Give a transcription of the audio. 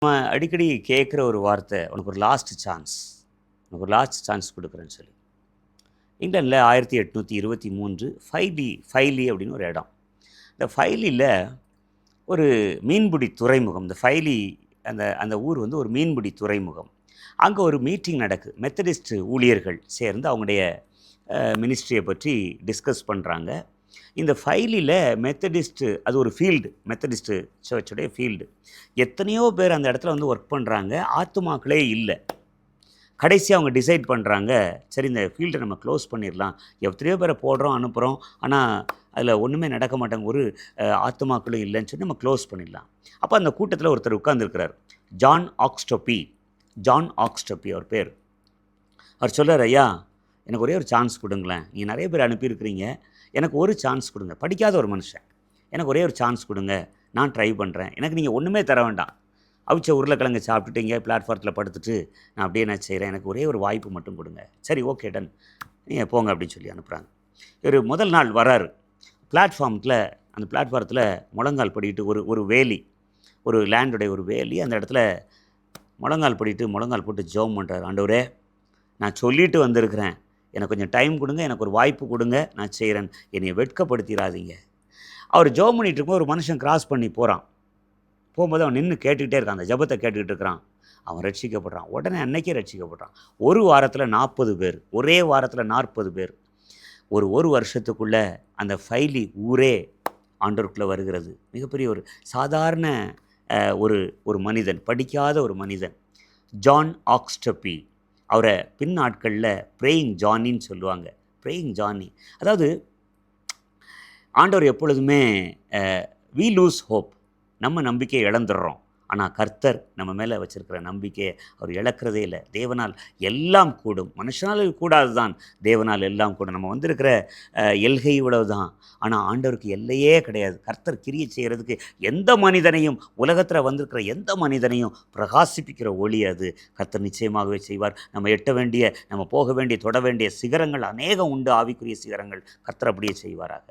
நம்ம அடிக்கடி கேட்குற ஒரு வார்த்தை, "உனக்கு ஒரு லாஸ்ட் சான்ஸ். உனக்கு ஒரு லாஸ்ட் சான்ஸ் குடுக்குறேன்னு" சொல்லி. இங்கிலாந்துல 1823 ஃபைலி அப்படின்னு ஒரு இடம். இந்த ஃபைலில ஒரு மீன்பிடி துறைமுகம். இந்த ஃபைலி அந்த அந்த ஊர் வந்து ஒரு மீன்பிடி துறைமுகம். அங்க ஒரு மீட்டிங் நடக்குது. மெத்தடிஸ்ட் ஊழியர்கள் சேர்ந்து அவங்களுடைய மினிஸ்ட்ரியை பற்றி டிஸ்கஸ் பண்ணுறாங்க. இந்த ஃபைலில் மெத்தடிஸ்ட்டு அது ஒரு ஃபீல்டு, மெத்தடிஸ்ட்டு சர்ச்சுடைய ஃபீல்டு. எத்தனையோ பேர் அந்த இடத்துல வந்து ஒர்க் பண்ணுறாங்க, ஆத்துமாக்களே இல்லை. கடைசி அவங்க டிசைட் பண்ணுறாங்க, சரி இந்த ஃபீல்டை நம்ம க்ளோஸ் பண்ணிடலாம். எத்தனையோ பேரை போடுறோம், அனுப்புகிறோம், ஆனால் அதில் ஒன்றுமே நடக்க மாட்டாங்க, ஒரு ஆத்துமாக்களும் இல்லைன்னு சொல்லி நம்ம க்ளோஸ் பண்ணிடலாம். அப்போ அந்த கூட்டத்தில் ஒருத்தர் உட்கார்ந்துருக்கிறார், ஜான் ஆக்ஸ்டப்பி அவர் பேர். அவர் சொல்கிறார், ஐயா எனக்கு ஒரே ஒரு சான்ஸ் கொடுங்களேன், நீங்கள் நிறைய பேர் அனுப்பியிருக்கிறீங்க, எனக்கு ஒரு சான்ஸ் கொடுங்க. படிக்காத ஒரு மனுஷன், எனக்கு ஒரே ஒரு சான்ஸ் கொடுங்க, நான் ட்ரை பண்ணுறேன், எனக்கு நீங்கள் ஒன்றுமே தர வேண்டாம், அவிச்ச உருளைக்கிழங்கு சாப்பிட்டுட்டு இங்கே பிளாட்ஃபாரத்தில் படுத்துட்டு நான் அப்படியே நான் செய்கிறேன், எனக்கு ஒரே ஒரு வாய்ப்பு மட்டும் கொடுங்க. சரி, ஓகே, டன், நீங்கள் போங்க அப்படின்னு சொல்லி அனுப்புகிறாங்க. ஒரு முதல் நாள் வராரு பிளாட்ஃபார்மில். அந்த பிளாட்ஃபாரத்தில் முழங்கால் படிக்கிட்டு ஒரு வேலி, ஒரு லேண்டுடைய ஒரு வேலி, அந்த இடத்துல முழங்கால் போட்டு ஜெபம் பண்ணுறாரு. ஆண்டவரே, நான் சொல்லிட்டு வந்திருக்கிறேன், எனக்கு கொஞ்சம் டைம் கொடுங்க, எனக்கு ஒரு வாய்ப்பு கொடுங்க, நான் செய்கிறேன், என்னை வெட்கப்படுத்திடாதீங்க. அவர் ஜெபம் பண்ணிகிட்டு இருக்கும்போது ஒரு மனுஷன் கிராஸ் பண்ணி போகும்போது அவன் நின்று கேட்டுக்கிட்டே இருக்கான், அந்த ஜெபத்தை கேட்டுக்கிட்டு இருக்கிறான். அவன் ரட்சிக்கப்படுறான். உடனே அன்னைக்கே ரட்சிக்கப்படுறான். ஒரு வாரத்தில் 40 பேர், ஒரே வாரத்தில் 40 பேர். ஒரு வருஷத்துக்குள்ளே அந்த ஃபைலி ஊரே ஆண்டவருக்குள்ளே வருகிறது. மிகப்பெரிய ஒரு சாதாரண ஒரு மனிதன், படிக்காத ஒரு மனிதன், ஜான் ஆக்ஸ்டப்பி. அவரை பின் நாட்களில் ப்ரேயிங் ஜானின்னு சொல்லுவாங்க. ப்ரேயிங் ஜானி, அதாவது ஆண்டவர் எப்பொழுதுமே வி லூஸ் ஹோப், நம்ம நம்பிக்கையை இழந்துடுறோம், ஆனால் கர்த்தர் நம்ம மேலே வச்சுருக்கிற நம்பிக்கையை அவர் இழக்கிறதே இல்லை. தேவனால் எல்லாம் கூடும், மனுஷனால் கூடாது தான், தேவனால் எல்லாம் கூடும். நம்ம வந்திருக்கிற எல்கை இவ்வளவு தான், ஆனால் ஆண்டவருக்கு எல்லையே கிடையாது. கர்த்தர் கிரியை செய்கிறதுக்கு எந்த மனிதனையும், உலகத்தில் வந்திருக்கிற எந்த மனிதனையும் பிரகாசிப்பிக்கிற ஒளி அது. கர்த்தர் நிச்சயமாகவே செய்வார். நம்ம எட்ட வேண்டிய, நம்ம போக வேண்டிய, தொட வேண்டிய சிகரங்கள் அநேகம் உண்டு, ஆவிக்குரிய சிகரங்கள். கர்த்தர் அப்படியே செய்வாராக.